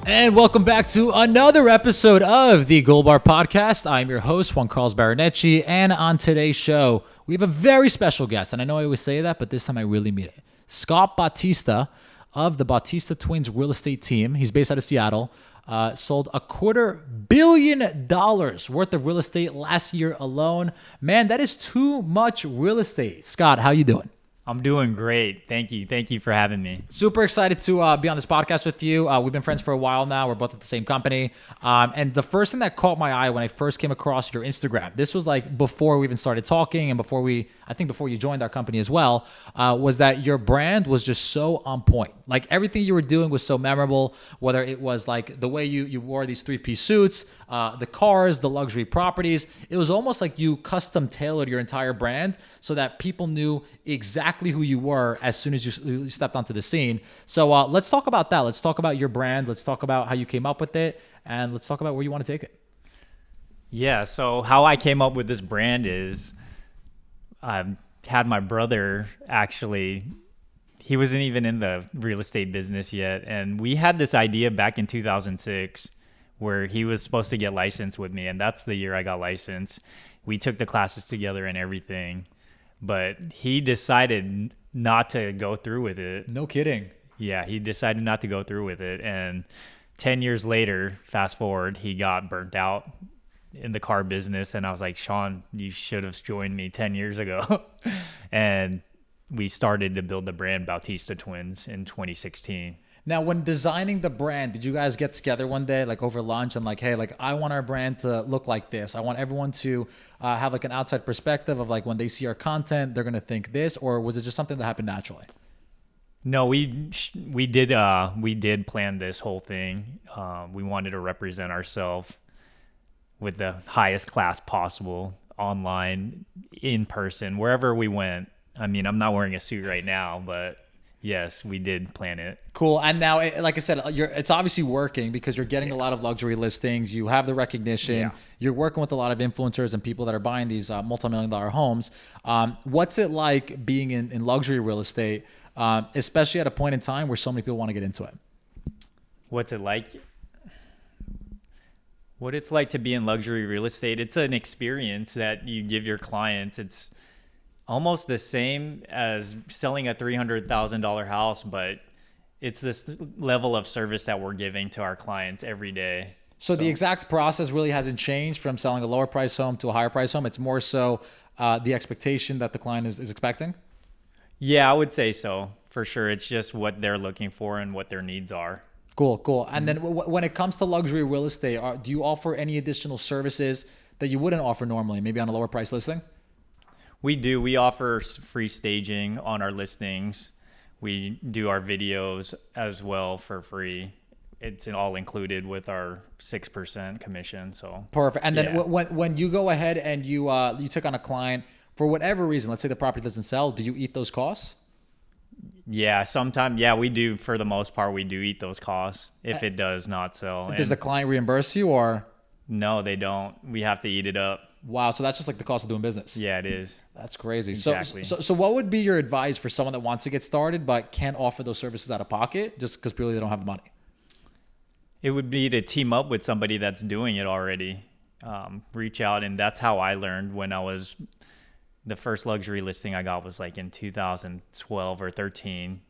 And welcome back to another episode of the Goldbar Podcast. I'm your host, Juan Carlos Baronecci, and on today's show, we have a very special guest. And I know I always say that, but this time I really mean it. Scott Bautista of the Bautista Twins real estate team. He's based out of Seattle. Sold $250 million worth of real estate last year alone. Man, that is too much real estate. Scott, how you doing? I'm doing great. Thank you. Thank you for having me. Super excited to be on this podcast with you. We've been friends for a while now. We're both at the same company. And the first thing that caught my eye when I first came across your Instagram, this was like before we even started talking and before you joined our company as well, was that your brand was just so on point. Like everything you were doing was so memorable, whether it was like the way you wore these three-piece suits, the cars, the luxury properties. It was almost like you custom tailored your entire brand so that people knew exactly who you were as soon as you stepped onto the scene. So let's talk about that. Let's talk about your brand. Let's talk about how you came up with it. And let's talk about where you want to take it. Yeah, so how I came up with this brand is I had my brother actually, he wasn't even in the real estate business yet. And we had this idea back in 2006 where he was supposed to get licensed with me. And that's the year I got licensed. We took the classes together and everything. But he decided not to go through with it. No kidding. Yeah, he decided not to go through with it. And 10 years later, fast forward, he got burnt out in the car business. And I was like, Sean, you should have joined me 10 years ago. And we started to build the brand Bautista Twins in 2016. Now, when designing the brand, did you guys get together one day, like over lunch, and like, hey, like I want our brand to look like this. I want everyone to have like an outside perspective of like when they see our content, they're gonna think this, or was it just something that happened naturally? No, we did plan this whole thing. We wanted to represent ourselves with the highest class possible, online, in person, wherever we went. I mean, I'm not wearing a suit right now, but yes, we did plan it. Cool. And now, like I said, it's obviously working because you're getting a lot of luxury listings. You have the recognition. Yeah. You're working with a lot of influencers and people that are buying these multi-million-dollar homes. What's it like being in luxury real estate, especially at a point in time where so many people want to get into it? What's it like? What it's like to be in luxury real estate, it's an experience that you give your clients. It's almost the same as selling a $300,000 house, but it's this level of service that we're giving to our clients every day. So the exact process really hasn't changed from selling a lower price home to a higher price home. It's more so the expectation that the client is expecting? Yeah, I would say so, for sure. It's just what they're looking for and what their needs are. Cool. And then when it comes to luxury real estate, do you offer any additional services that you wouldn't offer normally, maybe on a lower price listing? We do. We offer free staging on our listings. We do our videos as well for free. It's all included with our 6% commission. So perfect. And then when you go ahead and you took on a client for whatever reason, let's say the property doesn't sell, do you eat those costs? Yeah, sometimes. Yeah, we do. For the most part, we do eat those costs if it does not sell. Does the client reimburse you or? No, they don't. We have to eat it up. Wow, so that's just like the cost of doing business. Yeah, it is. That's crazy. Exactly. So what would be your advice for someone that wants to get started but can't offer those services out of pocket just because purely they don't have the money? It would be to team up with somebody that's doing it already. Reach out, and that's how I learned when I was... The first luxury listing I got was like in 2012 or 13,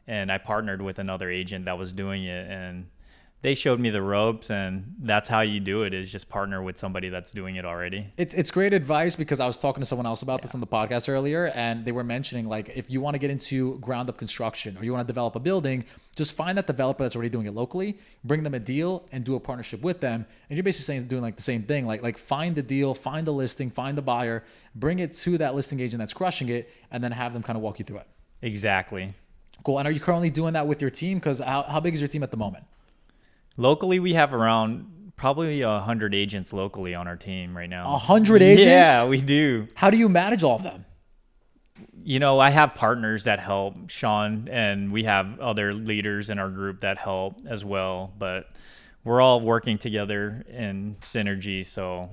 and I partnered with another agent that was doing it, and they showed me the ropes, and that's how you do it, is just partner with somebody that's doing it already. It's great advice because I was talking to someone else about this on the podcast earlier, and they were mentioning like if you want to get into ground up construction or you want to develop a building, just find that developer that's already doing it locally, bring them a deal and do a partnership with them. And you're basically doing like the same thing, like find the deal, find the listing, find the buyer, bring it to that listing agent that's crushing it, and then have them kind of walk you through it. Exactly. Cool. And are you currently doing that with your team? Because how big is your team at the moment? Locally, we have around probably 100 agents locally on our team right now. 100 agents? Yeah, we do. How do you manage all of them? You know, I have partners that help, Sean, and we have other leaders in our group that help as well. But we're all working together in synergy, so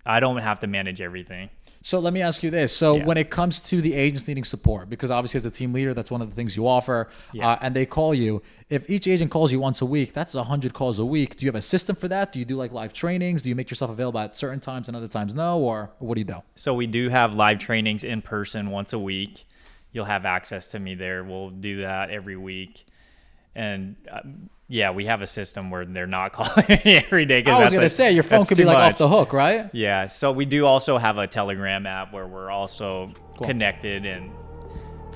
I don't have to manage everything. So let me ask you this. So when it comes to the agents needing support, because obviously as a team leader, that's one of the things you offer, and they call you. If each agent calls you once a week, that's 100 calls a week. Do you have a system for that? Do you do like live trainings? Do you make yourself available at certain times and other times no? Or what do you do? So we do have live trainings in person once a week. You'll have access to me there. We'll do that every week. And we have a system where they're not calling me every day. I was going to say, your phone could be like off the hook, right? Yeah. So we do also have a Telegram app where we're also connected, and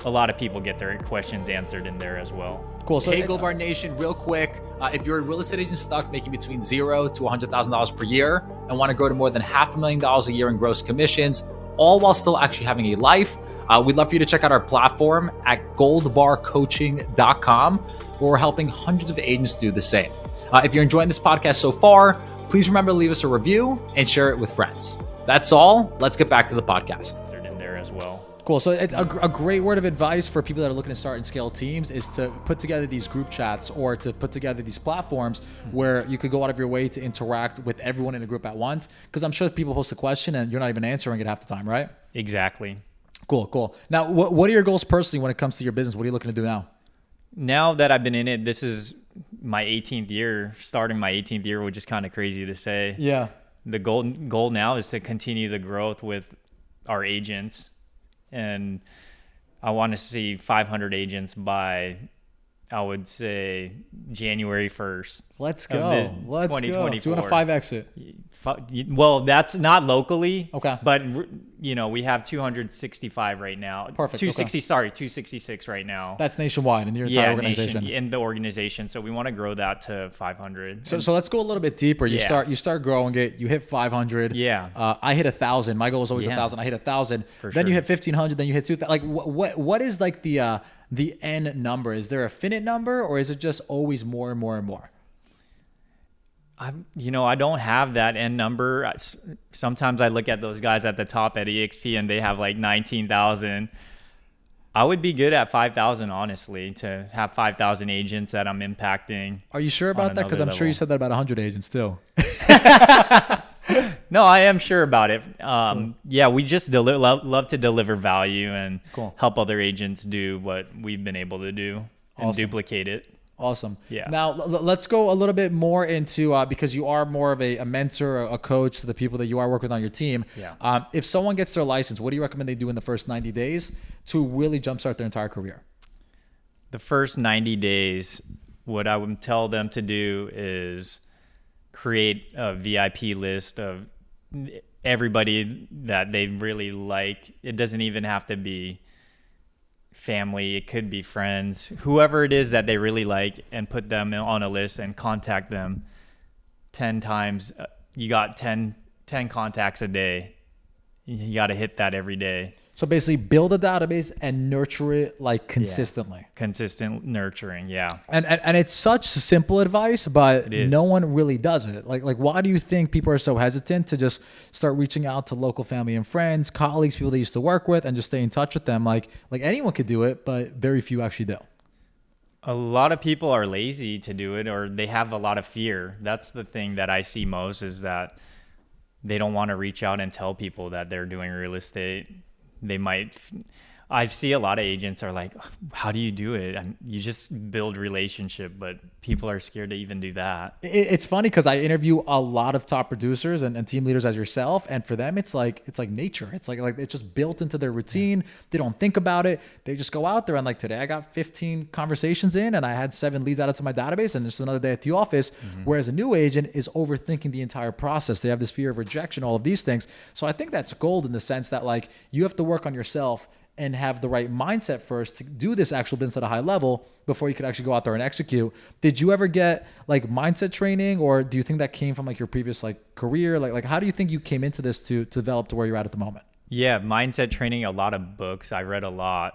a lot of people get their questions answered in there as well. Cool. So hey, Goldbar Nation, real quick, if you're a real estate agent stuck making between $0 to $100,000 per year and want to grow to more than $500,000 a year in gross commissions, all while still actually having a life, we'd love for you to check out our platform at goldbarcoaching.com, where we're helping hundreds of agents do the same. If you're enjoying this podcast so far, please remember to leave us a review and share it with friends. That's all. Let's get back to the podcast. They're in there as well. Cool. So it's a great word of advice for people that are looking to start and scale teams is to put together these group chats or to put together these platforms where you could go out of your way to interact with everyone in a group at once. Because I'm sure people post a question and you're not even answering it half the time, right? Exactly. Cool. Now, what are your goals personally when it comes to your business? What are you looking to do now? Now that I've been in it, this is my 18th year, starting my 18th year, which is kind of crazy to say. Yeah. The goal now is to continue the growth with our agents. And I want to see 500 agents by, I would say, January 1st. Let's go. Let's go. So you want a 5X it? Well, that's not locally. Okay. But, we have 265 right now. Perfect. 266 right now. That's nationwide in your entire organization. In the organization. So we want to grow that to 500. So let's go a little bit deeper. You start growing it. You hit 500. Yeah. I hit 1,000. My goal was always 1,000. I hit 1,000. Then you hit 1,500. Then you hit 2,000. Like what is like the end number? Is there a finite number, or is it just always more and more and more? I don't have that end number. Sometimes I look at those guys at the top at EXP and they have like 19,000. I would be good at 5,000, honestly, to have 5,000 agents that I'm impacting. Are you sure about that? Because I'm sure you said that about 100 agents too. No, I am sure about it. Cool. Yeah, we just love to deliver value and help other agents do what we've been able to do and duplicate it. Awesome. Yeah. Now let's go a little bit more into because you are more of a mentor, a coach to the people that you are working with on your team. Yeah. If someone gets their license, what do you recommend they do in the first 90 days to really jumpstart their entire career? The first 90 days, what I would tell them to do is create a VIP list of everybody that they really like. It doesn't even have to be family, it could be friends, whoever it is that they really like, and put them on a list and contact them 10 times. You got 10 contacts a day. You got to hit that every day. So basically build a database and nurture it like consistently. Consistent nurturing, yeah. And it's such simple advice, but no one really does it. Like why do you think people are so hesitant to just start reaching out to local family and friends, colleagues, people they used to work with, and just stay in touch with them? Like anyone could do it, but very few actually do. A lot of people are lazy to do it, or they have a lot of fear. That's the thing that I see most, is that they don't want to reach out and tell people that they're doing real estate. I see a lot of agents are like, how do you do it? You just build relationship, but people are scared to even do that. It's funny because I interview a lot of top producers and team leaders as yourself. And for them, it's like nature. It's like it's just built into their routine. They don't think about it. They just go out there and like today I got 15 conversations in and I had 7 leads added to my database and just another day at the office. Mm-hmm. Whereas a new agent is overthinking the entire process. They have this fear of rejection, all of these things. So I think that's gold in the sense that like you have to work on yourself and have the right mindset first to do this actual business at a high level before you could actually go out there and execute. Did you ever get like mindset training, or do you think that came from like your previous like career? Like how do you think you came into this to develop to where you're at the moment? Yeah, mindset training, a lot of books. I read a lot.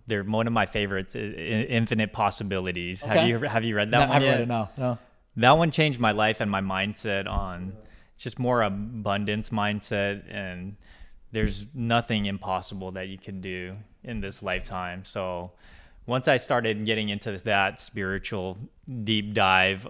They're one of my favorites, Infinite Possibilities. Okay. Have you read that one yet? I haven't read it, no. That one changed my life and my mindset on just more abundance mindset, and there's nothing impossible that you can do in this lifetime. So once I started getting into that spiritual deep dive,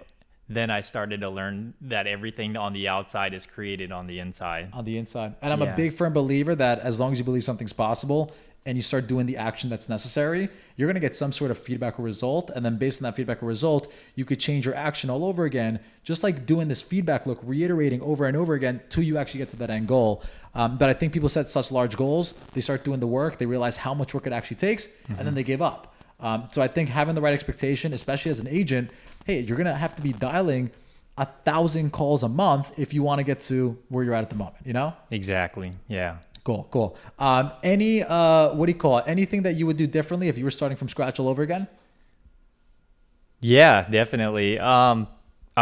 then I started to learn that everything on the outside is created on the inside. On the inside. And I'm a big firm believer that as long as you believe something's possible and you start doing the action that's necessary, you're going to get some sort of feedback or result. And then based on that feedback or result, you could change your action all over again, just like doing this feedback loop, reiterating over and over again till you actually get to that end goal. But I think people set such large goals, they start doing the work, they realize how much work it actually takes, and then they give up. So I think having the right expectation, especially as an agent, hey, you're going to have to be dialing 1,000 calls a month if you want to get to where you're at the moment, you know? Exactly. Yeah. Cool. What do you call it? Anything that you would do differently if you were starting from scratch all over again? Yeah, definitely. I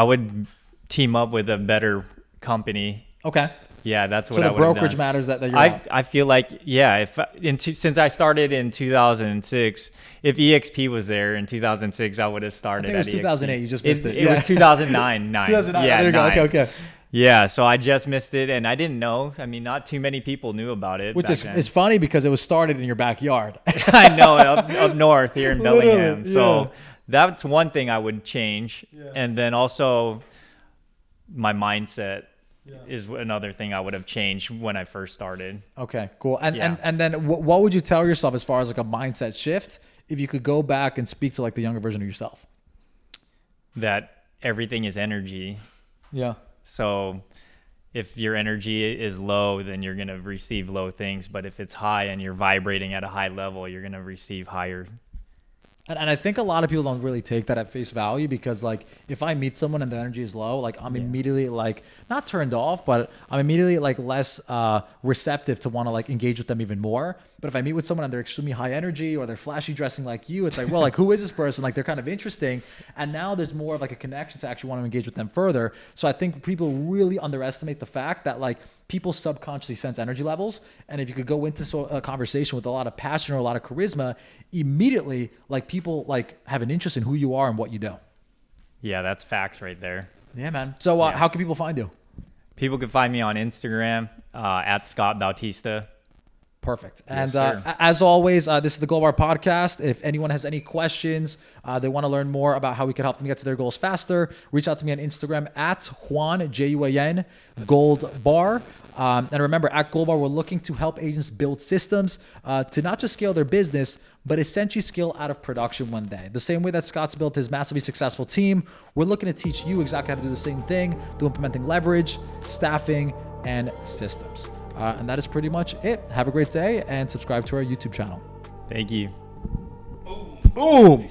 would team up with a better company. Okay. Yeah, that's what so I the would have brokerage done. matters that you're on. I feel like, yeah, since I started in 2006, if EXP was there in 2006, I would have started I think it was at 2008. EXP. You just missed it. It was 2009. 2009. Yeah, there you go. 9. Okay. Yeah, so I just missed it, and I didn't know. I mean, not too many people knew about it. Which is funny because it was started in your backyard. I know, up north here in Bellingham. Literally, So that's one thing I would change. Yeah. And then also my mindset is another thing I would have changed when I first started. Okay, cool. And then what would you tell yourself as far as like a mindset shift if you could go back and speak to like the younger version of yourself? That everything is energy. Yeah. So if your energy is low, then you're going to receive low things. But if it's high and you're vibrating at a high level, you're going to receive higher. And I think a lot of people don't really take that at face value because like if I meet someone and the energy is low, like I'm immediately like not turned off, but I'm immediately like less receptive to want to like engage with them even more. But if I meet with someone and they're extremely high energy or they're flashy dressing like you, it's like, well, like who is this person? Like they're kind of interesting. And now there's more of like a connection to actually want to engage with them further. So I think people really underestimate the fact that like people subconsciously sense energy levels. And if you could go into a conversation with a lot of passion or a lot of charisma, immediately like people like have an interest in who you are and what you do. Yeah, that's facts right there. Yeah, man. So how can people find you? People can find me on Instagram at Scott Bautista. Perfect. Yes, And as always, this is the Goldbar Podcast. If anyone has any questions, they want to learn more about how we can help them get to their goals faster, reach out to me on Instagram at Juan, Juan, Goldbar. And remember, at Goldbar, we're looking to help agents build systems to not just scale their business, but essentially scale out of production one day. The same way that Scott's built his massively successful team, we're looking to teach you exactly how to do the same thing through implementing leverage, staffing, and systems. And that is pretty much it. Have a great day and subscribe to our YouTube channel. Thank you. Boom.